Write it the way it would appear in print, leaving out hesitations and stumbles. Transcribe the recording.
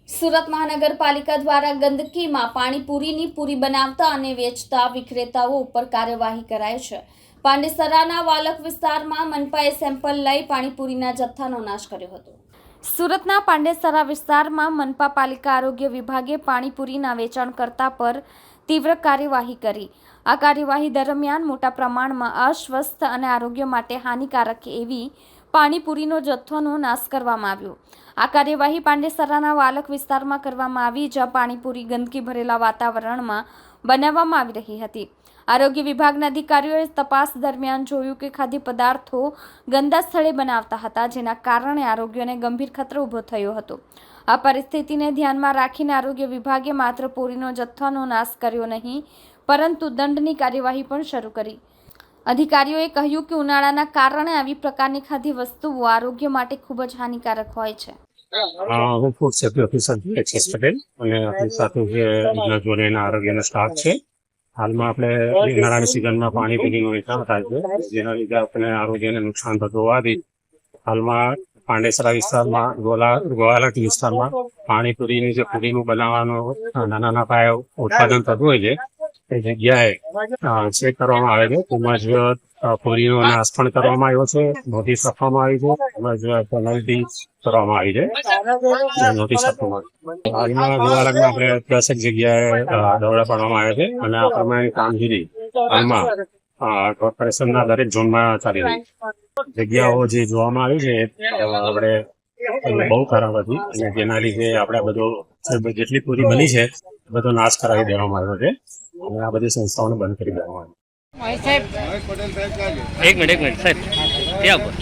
સુરત મહાનગરપાલિકા દ્વારા ગંદકીમાં પાણીપુરીની પૂરી બનાવતા અને વેચતા વિક્રેતાઓ ઉપર કાર્યવાહી કરાઈ છે। પાંડેસરાના વાલક વિસ્તારમાં મનપાએ સેમ્પલ લઈ પાણીપુરીના જથ્થાનો નાશ કર્યો હતો। સુરતના પાંડેસરા વિસ્તારમાં મનપા પાલિકા આરોગ્ય વિભાગે પાણીપુરીના વેચાણકર્તા પર તીવ્ર કાર્યવાહી કરી। આ કાર્યવાહી દરમિયાન મોટા પ્રમાણમાં અસ્વસ્થ અને આરોગ્ય માટે હાનિકારક એવી પાણીપુરીનો જથ્થોનો નાશ કરવામાં આવ્યો। આ કાર્યવાહી પાંડેસરાના વાલક વિસ્તારમાં કરવામાં આવી, જ્યાં પાણીપુરી ગંદકી ભરેલા વાતાવરણમાં બનાવવામાં આવી રહી હતી। આરોગ્ય વિભાગના અધિકારીઓએ તપાસ દરમિયાન જોયું કે ખાદ્ય પદાર્થો ગંદા સ્થળે બનાવતા હતા, જેના કારણે આરોગ્યને ગંભીર ખતરો ઊભો થયો હતો। આ પરિસ્થિતિને ધ્યાનમાં રાખીને આરોગ્ય વિભાગે માત્ર પૂરીનો જથ્થાનો નાશ કર્યો નહીં, પરંતુ દંડની કાર્યવાહી પણ શરૂ કરી। અધિકારીઓએ કહ્યું કે ઉનાળાના કારણે આવી પ્રકારની ખાદ્ય વસ્તુઓ આરોગ્ય માટે ખૂબ જ હાનિકારક હોય છે। હું food safety officer HS Patel અને આપણી સાથે જે જોડેના આરોગ્યનો સ્ટાફ છે। હાલમાં આપણે ઉનાળાની સિઝનમાં પાણીપુરીનું વેચાણ થાય છે, જેના લીધે આપણે આરોગ્યને નુકસાન થતું હોવાથી હાલમાં પાંડેસરા વિસ્તારમાં ગોવાલક વિસ્તારમાં પાણીપુરીની જે પૂરીનું બનાવવાનું નાના પાયે ઉત્પાદન થતું હોય છે, એ જગ્યાએ ચેક કરવામાં આવે છે। તેમજ પૂરીનો નાશ પણ કરવામાં આવ્યો છે, નોટિસ આપવામાં આવી છે, તેમજ પેનલ્ટી કરવામાં આવી છે, નોટિસ આપવામાં આવી। હાલમાં ગોવાલકમાં આપણે 10 જગ્યાએ દરોડા પાડવામાં આવ્યા છે અને આ પ્રમાણે કામગીરી હાલમાં કોર્પોરેશનના દરેક ઝોનમાં ચાલી રહી છે। જગ્યાઓ જે જોવામાં આવી છે આપણે બહુ ખરાબ હતી અને જેના લીધે આપણે બધું જેટલી પૂરી બની છે બધો નાશ કરાવી દેવામાં આવ્યો છે અને આ બધી સંસ્થાઓને બંધ કરી દેવામાં આવી। એક મિનિટ સાહેબ, ક્યાં પર